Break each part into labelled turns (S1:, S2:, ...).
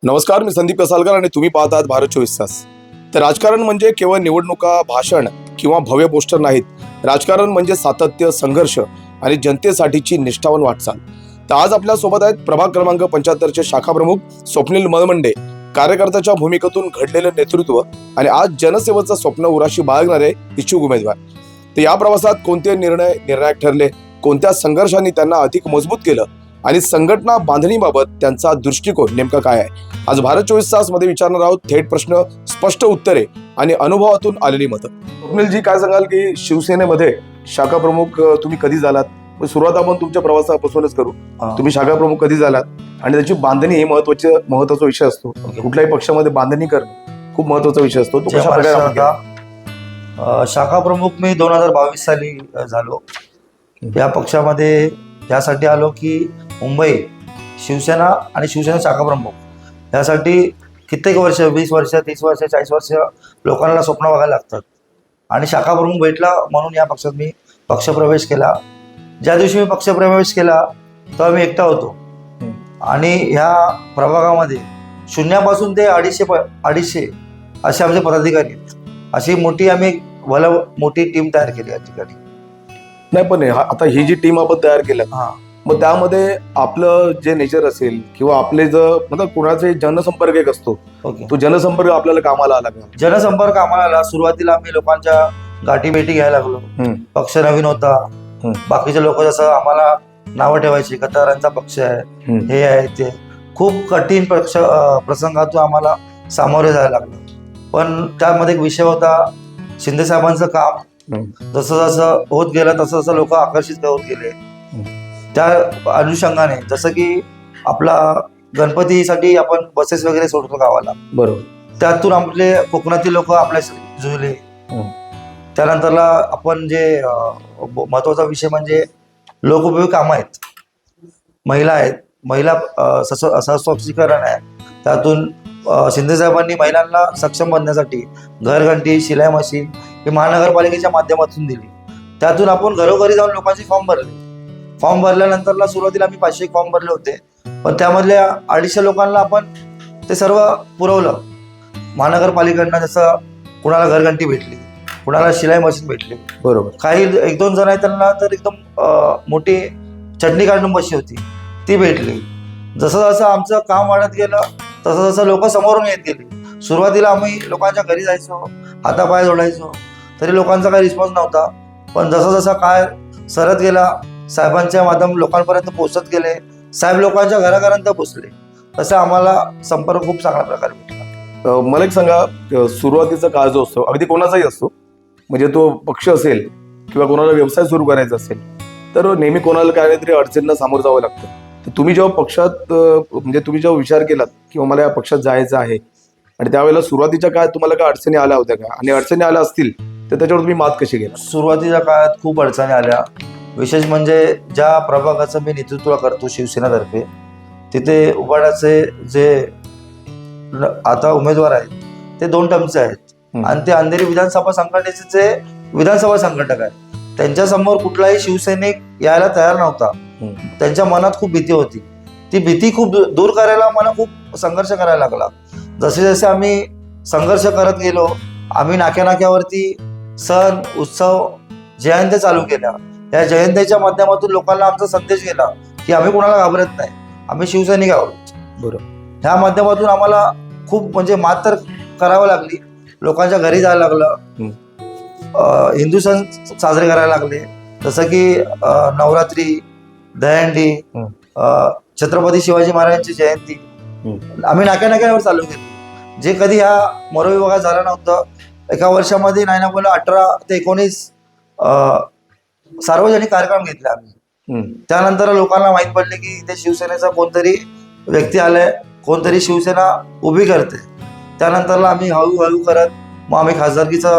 S1: नमस्कार, मी संदीप कसालकर आणि तुम्ही पाहतात भारत 24 तास. तर राजकारण म्हणजे केवळ निवडणुका, भाषण किंवा भव्य पोस्टर नाहीत. राजकारण म्हणजे सातत्य, संघर्ष आणि जनतेसाठीची निष्ठावान वाटचाल. तर आज आपल्या सोबत आहेत प्रभाग क्रमांक 75 चे शाखा प्रमुख स्वप्नील मळमंडे. कार्यकर्त्याच्या भूमिकेतून घडलेलं नेतृत्व आणि आज जनसेवेचं स्वप्न उराशी बाळगणारे इच्छुक उमेदवार. तर या प्रवासात कोणते निर्णय निर्णायक ठरले, कोणत्या संघर्षांनी त्यांना अधिक मजबूत केलं आणि संघटना बांधणीबाबत त्यांचा दृष्टिकोन नेमका काय आहे, आज भारत 24 तास मध्ये विचारणार आहोत. थेट प्रश्न, स्पष्ट उत्तरे आणि अनुभवातून आलेली मतं. स्वप्नीलजी, काय सांगाल की शिवसेनेमध्ये शाखा प्रमुख तुम्ही कधी झालात? सुरुवात आपण तुमच्या प्रवासापासूनच करू. तुम्ही शाखा प्रमुख कधी झालात आणि त्याची बांधणी हे महत्वाचा विषय असतो. कुठल्याही पक्षामध्ये बांधणी करणं खूप महत्वाचा विषय असतो. तो कशा प्रकारे आपण केला?
S2: शाखा प्रमुख मी 2022 साली झालो. या पक्षामध्ये यासाठी आलो की मुंबई शिवसेना आणि शिवसेना शाखा प्रमुख यासाठी कित्येक वर्ष, 20 वर्ष, 30 वर्ष, 40 वर्ष लोकांना स्वप्न बघायला लागतात आणि शाखा प्रमुख भेटला म्हणून या पक्षात मी पक्षप्रवेश केला. ज्या दिवशी मी पक्षप्रवेश केला तेव्हा मी एकटा होतो आणि ह्या प्रभागामध्ये शून्यापासून ते 250 असे आमचे पदाधिकारी आहेत. अशी मोठी टीम तयार केली या ठिकाणी.
S1: नाही, पण आता ही जी टीम आपण तयार केल्या, मग त्यामध्ये आपलं जे नेचर असेल किंवा आपले मतलब कुणाचे जनसंपर्क एक असतो, तो जनसंपर्क आपल्याला कामाला आला का?
S2: जनसंपर्क आम्हाला आला. सुरुवातीला आम्ही लोकांच्या गाठी भेटी घ्यायला लागलो. पक्ष नवीन होता. बाकीचे लोक जसं आम्हाला नावं ठेवायची, कतारांचा पक्ष आहे, हे आहे ते. खूप कठीण प्रसंगातून आम्हाला सामोरे जायला लागलं. पण त्यामध्ये एक विषय होता, शिंदे साहेबांचं काम जसं जसं होत गेलं तसं तसं लोक आकर्षित होत गेले. त्या अनुषंगाने जसं की आपला गणपतीसाठी आपण बसेस वगैरे सोडतो गावाला,
S1: बरोबर, त्यातून
S2: आपले कोकणातील लोक आपल्या जुळले. त्यानंतरला आपण जे महत्वाचा विषय म्हणजे लोकोपयोगी कामं आहेत, महिला सशक्तीकरण आहे. त्यातून शिंदे साहेबांनी महिलांना सक्षम बनण्यासाठी घरघंटी, शिलाई मशीन ही महानगरपालिकेच्या माध्यमातून दिली. त्यातून आपण घरोघरी जाऊन लोकांचे फॉर्म भरले. फॉर्म भरल्यानंतरला सुरुवातीला आम्ही 500 फॉर्म भरले होते, पण त्यामधल्या 250 लोकांना आपण ते सर्व पुरवलं. महानगरपालिकेकडनं जसं कुणाला घरघंटी भेटली, कुणाला शिलाई मशीन भेटली,
S1: बरोबर.
S2: काही 1-2 जण आहेत त्यांना तर एकदम मोठी चटणी काढून बशी होती, ती भेटली. जसं जसं आमचं काम वाढत गेलं तसं जसं लोक समोरून येत गेली. सुरुवातीला आम्ही लोकांच्या घरी जायचो, हातापाय जोडायचो, तरी लोकांचा काही रिस्पॉन्स नव्हता. पण जसं जसं काय सरत गेला, साहेबांच्या माध्यम लोकांपर्यंत पोहोचत गेले, साहेब लोकांच्या घरापर्यंत पोहोचले, तसं आम्हाला संपर्क खूप चांगल्या प्रकारे भेटला.
S1: मला एक सांगा, सुरुवातीचा काळ जो असतो, अगदी कोणाचाही असतो, म्हणजे तो पक्ष असेल किंवा कोणाला व्यवसाय सुरू करायचा असेल, तर नेहमी कोणाला काहीतरी अडचणींना सामोरं जावं लागतं. तर तुम्ही जेव्हा पक्षात म्हणजे तुम्ही जेव्हा विचार केलात किंवा मला या पक्षात जायचं आहे, आणि त्यावेळेला सुरुवातीच्या काळात तुम्हाला काय अडचणी आल्या होत्या का, आणि अडचणी आल्या असतील तर त्याच्यावर तुम्ही मात कशी केला?
S2: सुरुवातीच्या काळात खूप अडचणी आल्या. विशेष म्हणजे ज्या प्रभागाचं मी नेतृत्व करतो शिवसेनेतर्फे, तिथे उबाडाचे जे आता उमेदवार आहेत ते 2 टर्मचे आहेत आणि ते अंधेरी विधानसभा संघटनेचे जे विधानसभा संघटक आहेत. त्यांच्या समोर कुठलाही शिवसैनिक यायला तयार नव्हता. त्यांच्या मनात खूप भीती होती. ती भीती खूप दूर करायला मला खूप संघर्ष करायला लागला. जसे जसे आम्ही संघर्ष करत गेलो, आम्ही नाक्यावरती सण, उत्सव, जयंत्या चालू केल्या. या जयंतीच्या माध्यमातून लोकांना आमचा संदेश गेला की आम्ही कोणाला घाबरत नाही, आम्ही शिवसैनिक आहोत.
S1: बरोबर.
S2: ह्या माध्यमातून आम्हाला खूप म्हणजे मात तर करावं लागली. लोकांच्या घरी जायला लागलं, हिंदू सण साजरे करायला लागले, जसं की नवरात्री, दहीहंडी, छत्रपती शिवाजी महाराजांची जयंती आम्ही नाक्यावर चालू केली, जे कधी ह्या मोर विभागात झालं नव्हतं. एका वर्षामध्ये नाही ना बोला 18 ते 19 सार्वजनिक कार्यक्रम घेतले आम्ही. त्यानंतर लोकांना माहीत पडले की इथे शिवसेनेचा कोणतरी व्यक्ती आलाय, कोणतरी शिवसेना उभी करते. त्यानंतरला आम्ही हळूहळू करत मग आम्ही खासदारकीचा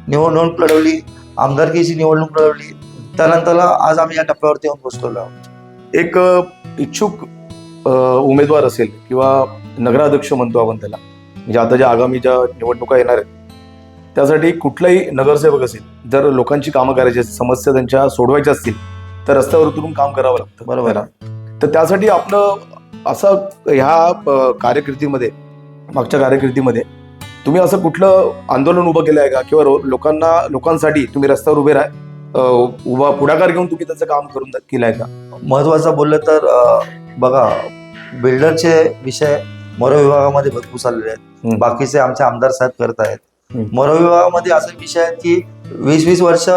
S2: निवडणूक लढवली, आमदारकीची निवडणूक लढवली. त्यानंतरला आज आम्ही या टप्प्यावरती येऊन पोहोचलेलो आहोत.
S1: एक इच्छुक उमेदवार असेल किंवा नगराध्यक्ष म्हणतो आपण त्याला, म्हणजे आता ज्या आगामी ज्या निवडणुका येणार आहेत त्यासाठी कुठलाही नगरसेवक असेल, जर लोकांची कामं करायची असतील, समस्या त्यांच्या सोडवायच्या असतील, तर रस्त्यावर उतरून काम करावं लागतं, बरोबर आहे. तर त्यासाठी आपलं असं ह्या कार्यकिर्दीमध्ये, मागच्या कार्यकिर्दीमध्ये तुम्ही असं कुठलं आंदोलन उभं केलं आहे का, किंवा लोकांसाठी तुम्ही रस्त्यावर उभा पुढाकार घेऊन तुम्ही त्याचं काम करून केलं आहे का?
S2: महत्वाचं बोललं तर बघा, बिल्डरचे विषय मरो विभागामध्ये भरपूर चाललेले आहेत. बाकीचे आमचे आमदार साहेब करत आहेत. मरो विभागामध्ये असे विषय आहेत की 20-20 वर्ष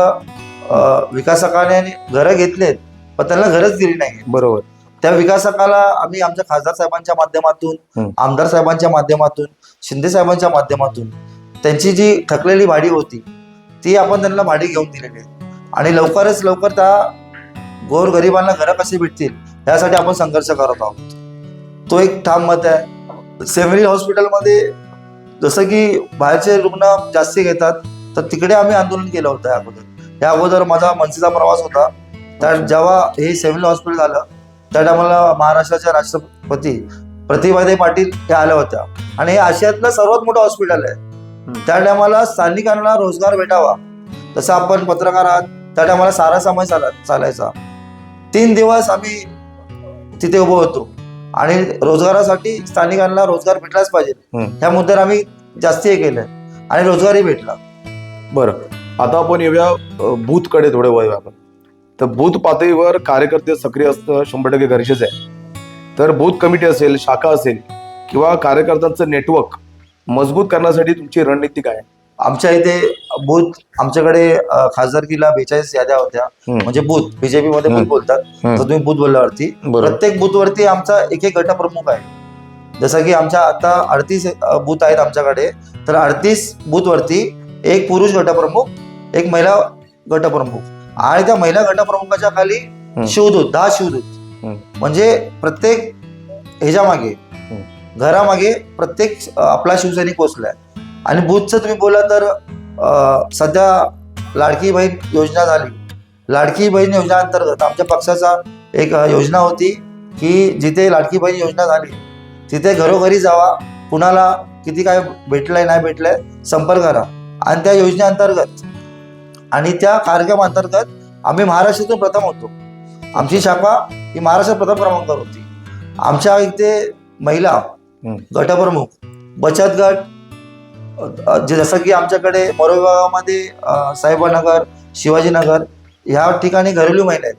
S2: विकासकाने घरं घेतलेत, पण त्यांना घरच दिली नाही.
S1: बरोबर.
S2: त्या विकासकाला आम्ही आमच्या खासदार साहेबांच्या माध्यमातून, आमदार साहेबांच्या माध्यमातून, शिंदे साहेबांच्या माध्यमातून त्यांची जी थकलेली भाडी होती ती आपण त्यांना भाडी घेऊन दिलेली आहे. आणि लवकरच लवकर त्या गोरगरिबांना घरं कशी भेटतील यासाठी आपण संघर्ष करत आहोत. तो एक ठाम मत आहे. सेव्हिल हॉस्पिटलमध्ये जसं की बाहेरचे रुग्ण जास्ती घेतात, तर तिकडे आम्ही आंदोलन केलं होतं या अगोदर माझा मनसेचा प्रवास होता. तर जेव्हा हे सेव्हिल हॉस्पिटल झालं त्या टायमाला महाराष्ट्राच्या राष्ट्रपती प्रतिभाताई पाटील त्या आल्या होत्या, आणि हे आशियातलं सर्वात मोठं हॉस्पिटल आहे. त्या टायमाला स्थानिकांना रोजगार भेटावा, तसं आपण पत्रकार आहात, त्या टायमाला सारा समय चालायचा. 3 दिवस आम्ही तिथे उभं होतो, आणि रोजगारासाठी स्थानिकांना रोजगार भेटलाच पाहिजे ह्या मुद्द्यावर आम्ही जास्ती हे केलंय, आणि रोजगारही भेटला.
S1: बरं, आता आपण येऊया बूथकडे थोडे वळूया आपण. तर बूथ पातळीवर कार्यकर्ते सक्रिय असणं 100% गरजेचं आहे. तर बूथ कमिटी असेल, शाखा असेल, किंवा कार्यकर्त्यांचं नेटवर्क मजबूत करण्यासाठी तुमची रणनीती काय आहे?
S2: आमच्या इथे बूथ, आमच्याकडे खासदारकीला 42 याद्या होत्या, म्हणजे बूथ, बीजेपी मध्ये बूथ बोलतात, तर तुम्ही बूथ बोलल्यावरती प्रत्येक बूथवरती आमचा एक गटप्रमुख आहे. जसं की आमच्या आता 38 बूथ आहेत आमच्याकडे, तर 38 बूथवरती एक पुरुष गटप्रमुख, एक महिला गटप्रमुख, आणि त्या महिला गटप्रमुखाच्या खाली शिवदूत, 10 शिवदूत, म्हणजे प्रत्येक ह्याच्या मागे, घरामागे प्रत्येक आपला शिवसैनिक पोहोचलाय. आणि बूथचं तुम्ही बोला तर सध्या लाडकी बहीण योजना झाली. लाडकी बहीण योजना अंतर्गत आमच्या पक्षाचा एक योजना होती की जिथे लाडकी बहीण योजना झाली तिथे घरोघरी जावा, कुणाला किती काय भेटलंय नाही भेटलंय संपर्क करा. आणि त्या योजनेअंतर्गत आणि त्या कार्यक्रमाअंतर्गत आम्ही महाराष्ट्रातून प्रथम होतो. आमची शाखा ही महाराष्ट्रात प्रथम क्रमांकावर होती. आमच्या इथे महिला गटप्रमुख, बचत गट, जसं की आमच्याकडे मरो विभागामध्ये साहेबनगर, शिवाजीनगर ह्या ठिकाणी घरेलू महिला आहेत.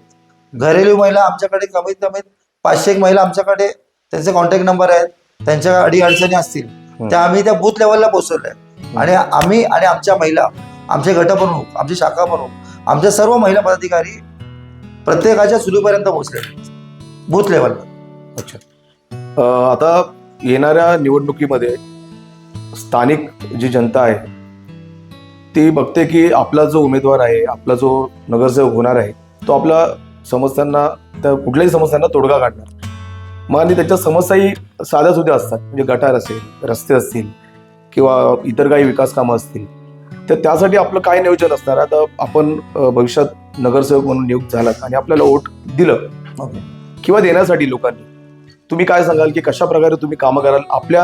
S2: घरेलू महिला आमच्याकडे कमीत कमी 500 महिला आमच्याकडे, त्यांचे कॉन्टॅक्ट नंबर आहेत, त्यांच्या अडीअडचणी असतील त्या आम्ही त्या बूथ लेवलला पोहोचवल्या. आणि आम्ही आणि आमच्या महिला, आमचे गटप्रमुख, आमचे शाखा प्रमुख, आमचे सर्व महिला पदाधिकारी प्रत्येकाच्या चुलीपर्यंत पोहोचले बूथ लेवलला.
S1: अच्छा, आता येणाऱ्या निवडणुकीमध्ये स्थानिक जी जनता आहे ती बघते की आपला जो उमेदवार आहे, आपला जो नगरसेवक होणार आहे, तो आपल्या समस्यांना, त्या कुठल्याही समस्यांना तोडगा काढणार. मग आणि त्याच्या समस्याही साध्या सुध्या असतात, म्हणजे गटार असेल, रस्ते असतील, किंवा इतर काही विकास कामं असतील. तर त्यासाठी आपलं काय नियोजन असणार? आता आपण भविष्यात नगरसेवक म्हणून नियुक्त झालात आणि आपल्याला वोट दिलं किंवा देण्यासाठी लोकांनी, तुम्ही काय सांगाल की कशा प्रकारे तुम्ही कामं कराल? आपल्या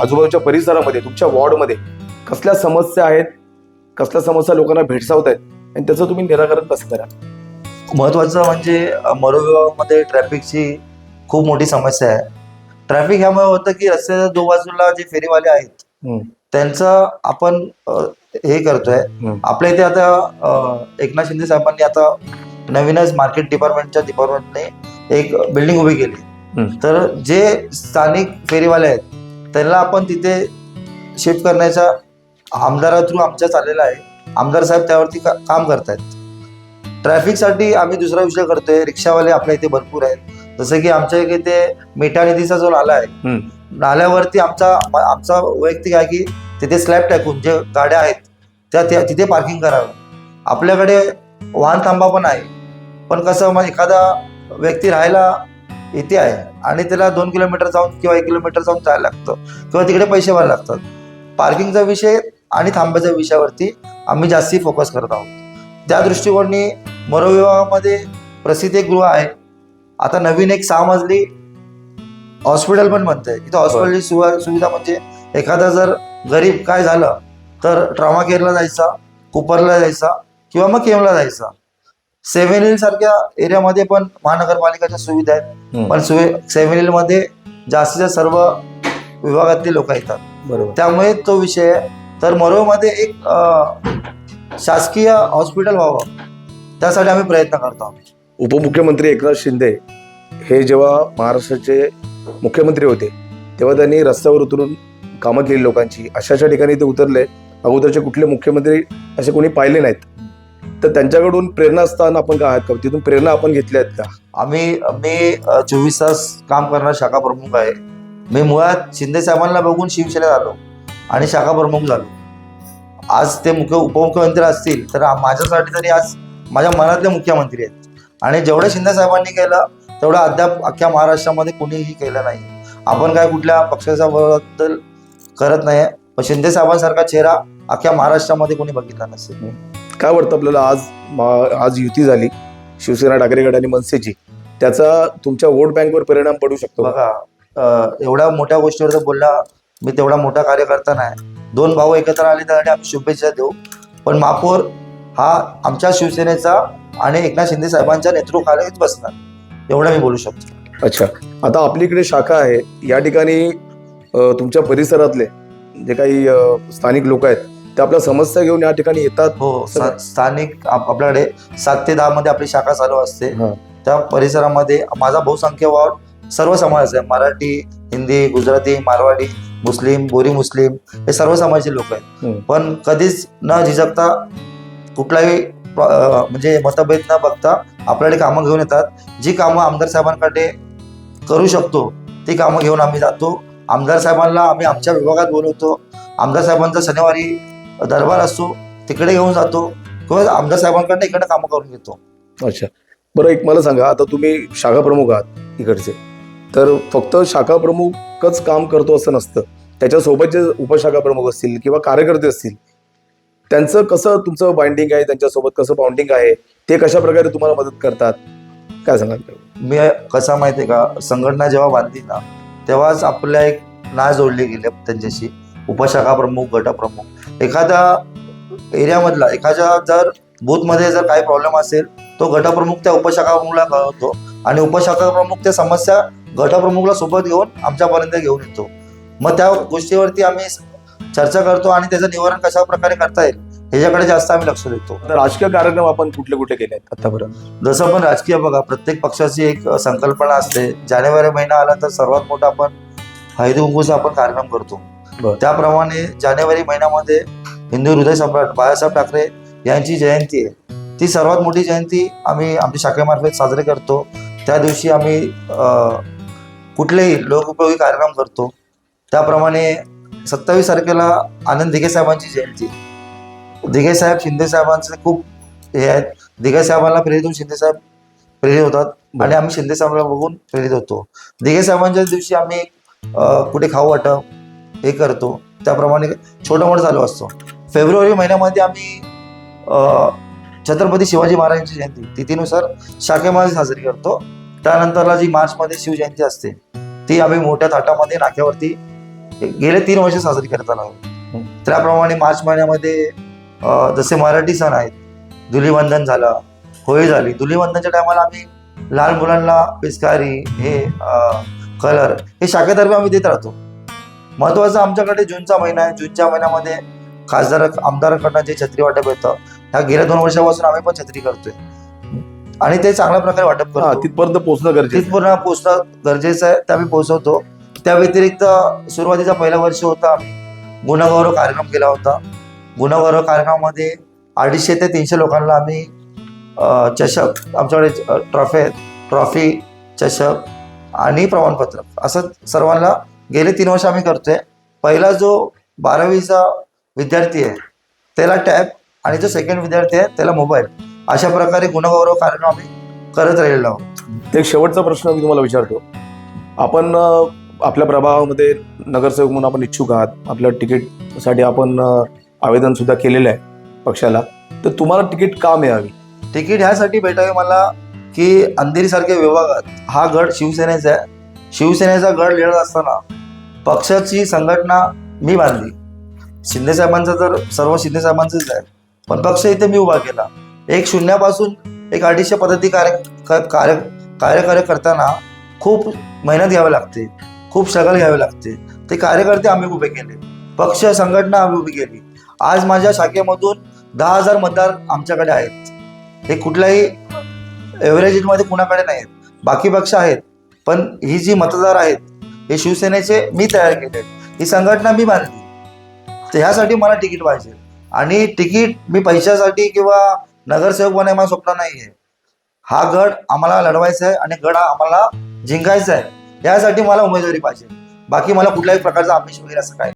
S1: आजूबाजूच्या परिसरामध्ये, तुमच्या वॉर्डमध्ये कसल्या समस्या आहेत, कसल्या समस्या लोकांना भेडसावत आहेत, आणि त्याचं तुम्ही निराकरण कसं कराल?
S2: महत्वाचं म्हणजे मरो विभागामध्ये ट्रॅफिकची खूप मोठी समस्या आहे. ट्रॅफिक ह्यामुळे होतं की रस्त्याच्या 2 बाजूला जे फेरीवाले आहेत त्यांचं आपण हे करतोय. आपल्या इथे आता एकनाथ शिंदे साहेबांनी आता नवीनच मार्केट डिपार्टमेंटने एक बिल्डिंग उभी केली. तर जे स्थानिक फेरीवाले आहेत त्यांना आपण तिथे शिफ्ट करण्याचा आमदारा थ्रू आमच्या चाललेला आहे. आमदार साहेब त्यावरती काम करतायत. ट्रॅफिकसाठी आम्ही दुसरा विषय करतोय. रिक्षावाले आपल्या इथे भरपूर आहेत. जसं की आमच्या इथे मिठा निधीचा जो नाला आहे, नाल्यावरती आमचा वैयक्तिक आहे की तिथे स्लॅब टाकून जे गाड्या आहेत त्या तिथे पार्किंग करावं. आपल्याकडे वाहन थांबा पण आहे, पण कसं मग एखादा व्यक्ती राहायला इथे आहे आणि त्याला 2 किलोमीटर जाऊन किंवा 1 किलोमीटर जाऊन जायला लागतं, किंवा तिकडे पैसे भरायला लागतात. पार्किंगचा विषय आणि थांब्याच्या विषयावरती आम्ही जास्ती फोकस करत आहोत. त्या दृष्टिकोनी मरो विभागामध्ये प्रसिद्ध एक गृह आहे. आता नवीन एक 6 मजली हॉस्पिटल पण बनतंय. इथं हॉस्पिटलची सुविधा म्हणजे एखादा जर गरीब काय झालं तर ट्रॉमा केअरला जायचा, कुपरला जायचा किंवा मग केमला जायचा. सेव्हन हिल सारख्या एरियामध्ये पण महानगरपालिकेच्या सुविधा आहेत, पण सेव्हन हिल मध्ये जास्तीत जास्त सर्व विभागातले लोक येतात,
S1: बरोबर.
S2: त्यामुळे तो विषय आहे. तर मरोमध्ये एक शासकीय हॉस्पिटल व्हावं त्यासाठी आम्ही प्रयत्न करतो.
S1: उपमुख्यमंत्री एकनाथ शिंदे हे जेव्हा महाराष्ट्राचे मुख्यमंत्री होते तेव्हा त्यांनी रस्त्यावर उतरून कामं केली लोकांची. अशा ठिकाणी ते उतरले, अगोदरचे कुठले मुख्यमंत्री असे कोणी पाहिले नाहीत. तर त्यांच्याकडून प्रेरणास्थान आपण काय आहात का, तिथून प्रेरणा आपण घेतल्या आहेत का?
S2: मी 24 तास काम करणारा शाखा प्रमुख आहे. मी मुळात शिंदे साहेबांना बघून शिवसेनेत आलो आणि शाखा प्रमुख झालो. आज ते उपमुख्यमंत्री असतील तर माझ्यासाठी तरी आज माझ्या मनातले मुख्यमंत्री आहेत. आणि जेवढं शिंदे साहेबांनी केलं तेवढं अद्याप अख्ख्या महाराष्ट्रामध्ये कोणीही केलं नाही. आपण काय कुठल्या पक्षाच्या बद्दल करत नाही, पण शिंदे साहेबांसारखा चेहरा अख्ख्या महाराष्ट्रामध्ये कोणी बघितला नसेल.
S1: काय वाटतं आपल्याला, आज युती झाली शिवसेना, ठाकरे गट आणि मनसेची, त्याचा तुमच्या वोट बँकवर परिणाम पडू शकतो?
S2: बघा, एवढ्या मोठ्या गोष्टीवर जर बोलला मी, तेवढा मोठा कार्यकर्ता नाही. दोन भाऊ एकत्र आले त्यासाठी आम्ही शुभेच्छा देऊ, पण महापौर हा आमच्या शिवसेनेचा आणि एकनाथ शिंदे साहेबांच्या नेतृत्वाखालीच बसणार, एवढं मी बोलू शकतो.
S1: अच्छा, आता आपलीकडे शाखा आहे, या ठिकाणी तुमच्या परिसरातले जे काही स्थानिक लोक आहेत ते आपल्या समस्या घेऊन या ठिकाणी येतात?
S2: हो, स्थानिक आपल्याकडे 7 ते 10 मध्ये आपली शाखा चालू असते.
S1: हा.
S2: त्या परिसरामध्ये माझा बहुसंख्य वावर सर्व समाज आहे. मराठी, हिंदी, गुजराती, मारवाडी, मुस्लिम, बोरी मुस्लिम, हे सर्व समाजाचे लोक आहेत. पण कधीच न झिजकता कुठलाही म्हणजे मतभेद न बघता आपल्याकडे कामं घेऊन येतात. जी कामं आमदार साहेबांकडे करू शकतो ती कामं घेऊन आम्ही जातो. आमदार साहेबांना आम्ही आमच्या विभागात बोलवतो. आमदार साहेबांचा शनिवारी दरबार असतो, तिकडे घेऊन जातो किंवा आमदार साहेबांकडे इकडे कामं करून घेतो.
S1: अच्छा, बरं, एक मला सांगा, आता तुम्ही शाखा प्रमुख आहात इकडचे, तर फक्त शाखा प्रमुखच काम करतो असं नसतं, त्याच्यासोबत जे उपशाखा प्रमुख असतील किंवा कार्यकर्ते असतील त्यांचं कसं तुमचं बाइंडिंग आहे, त्यांच्यासोबत कसं बाउंडिंग आहे, ते कशा प्रकारे तुम्हाला मदत करतात, काय सांगाल?
S2: मी कसा माहितीये का, संघटना जेव्हा बांधली ना तेव्हाच आपल्या एक नाळ जोडली गेली त्यांच्याशी. उपशाखा प्रमुख, गटप्रमुख, एखाद्या एरियामधला एखाद्या जर बूथमध्ये जर काही प्रॉब्लेम असेल तो गटप्रमुख त्या उपशाखा प्रमुखला कळवतो आणि उपशाखा प्रमुख त्या समस्या गटप्रमुखला सोबत घेऊन आमच्यापर्यंत घेऊन येतो. मग त्या गोष्टीवरती आम्ही चर्चा करतो आणि त्याचं निवारण कशा प्रकारे करता येईल ह्याच्याकडे जास्त आम्ही लक्ष देतो.
S1: राजकीय कार्यक्रम आपण कुठले कुठे केले आहेत आतापर्यंत?
S2: जसं पण राजकीय बघा, प्रत्येक पक्षाची एक संकल्पना असते. जानेवारी महिना आला तर सर्वात मोठा आपण हळदी कुंकूचा आपण कार्यक्रम करतो. त्याप्रमाणे जानेवारी महिन्यामध्ये हिंदू हृदय सम्राट बाळासाहेब ठाकरे यांची जयंती आहे. ती सर्वात मोठी जयंती आम्ही आमच्या शाखेमार्फत साजरी करतो. त्या दिवशी आम्ही कुठलेही लोकोपयोगी कार्यक्रम करतो. त्याप्रमाणे 27 तारखेला आनंद दिघे साहेबांची जयंती. दिघे साहेब शिंदे साहेबांचे खूप हे आहेत. दिघे साहेबांना प्रेरित होऊन शिंदे साहेब प्रेरित होतात आणि आम्ही शिंदे साहेबांना बघून प्रेरित होतो. दिघे साहेबांच्या दिवशी आम्ही कुठे खाऊ वाटप हे करतो. त्याप्रमाणे छोटं मोठं चालू असतो. फेब्रुवारी महिन्यामध्ये आम्ही छत्रपती शिवाजी महाराजांची जयंती तिथीनुसार शाखेमध्ये साजरी करतो. त्यानंतरला जी मार्चमध्ये शिवजयंती असते ती आम्ही मोठ्या थाटामध्ये नाक्यावरती गेले 3 वर्ष साजरी करत आलो. त्याप्रमाणे मार्च महिन्यामध्ये जसे मराठी सण आहेत, धुलीवंदन झालं, होळी झाली. धुलीवंदनच्या टायमाला आम्ही लहान मुलांना पिचकारी हे कलर हे शाखेतर्फे आम्ही देत राहतो. महत्वाचं आमच्याकडे जूनचा महिना आहे. जूनच्या महिन्यामध्ये खासदार आमदारांकडनं जे छत्री वाटप येतं, ह्या गेल्या 2 वर्षापासून आम्ही पण छत्री करतोय आणि ते चांगल्या प्रकारे वाटप करतो.
S1: तिथपर्यंत पोहोचणं
S2: गरजेचं आहे, ते आम्ही पोहोचवतो. त्या व्यतिरिक्त सुरुवातीचा पहिला वर्ष होता, आम्ही गुणगौरव कार्यक्रम केला होता. गुणगौरव कार्यक्रमामध्ये 250 ते 300 लोकांना आम्ही चषक, आमच्याकडे ट्रॉफी, चषक आणि प्रमाणपत्र असं सर्वांना गेले 3 वर्ष आम्ही करतोय. पहिला जो 12वीचा विद्यार्थी आहे त्याला टॅब आणि जो सेकंड विद्यार्थी आहे त्याला मोबाईल, अशा प्रकारे गुणगौरव कार्यक्रम आम्ही करत राहिलेलो आहोत.
S1: एक शेवटचा प्रश्न मी तुम्हाला विचारतो. आपण आपल्या प्रभागामध्ये नगरसेवक म्हणून आपण इच्छुक आहात, आपल्या तिकीटसाठी आपण आवेदन सुद्धा केलेलं आहे पक्षाला, तर तुम्हाला तिकीट का मिळावी?
S2: तिकीट ह्यासाठी भेटावे मला की अंधेरीसारख्या विभागात हा गड शिवसेनेचा आहे. शिवसेनेचा गड लढत असताना पक्षाची संघटना मी बांधली. शिंदे साहेबांचं तर सर्व शिंदे साहेबांचंच आहे, पण पक्ष इथे मी उभा केला. 1 शून्यापासून एक अडीचशे पद्धती कार्य करताना खूप मेहनत घ्यावी लागते, खूप स्ट्रगल घ्यावे लागते. ते कार्यकर्ते आम्ही उभे केले, पक्ष संघटना आम्ही उभी केली. आज माझ्या शाखेमधून 10,000 मतदार आमच्याकडे आहेत. हे कुठल्याही एव्हरेजमध्ये कुणाकडे नाहीत. बाकी पक्ष आहेत, पण ही जी मतदार आहेत हे शिवसेनेचे मी तयार केले, ही संघटना मी बांधली. तर ह्यासाठी मला तिकीट पाहिजे. आणि तिकीट मी पैशासाठी किंवा नगरसेवक बनाय माझं स्वप्न नाही आहे. हा गड आम्हाला लढवायचा आहे आणि गड आम्हाला जिंकायचा आहे. यासाठी मला उमेदवारी पाहिजे. बाकी मला कुठल्याही प्रकारचा आमिष वगैरे असं काही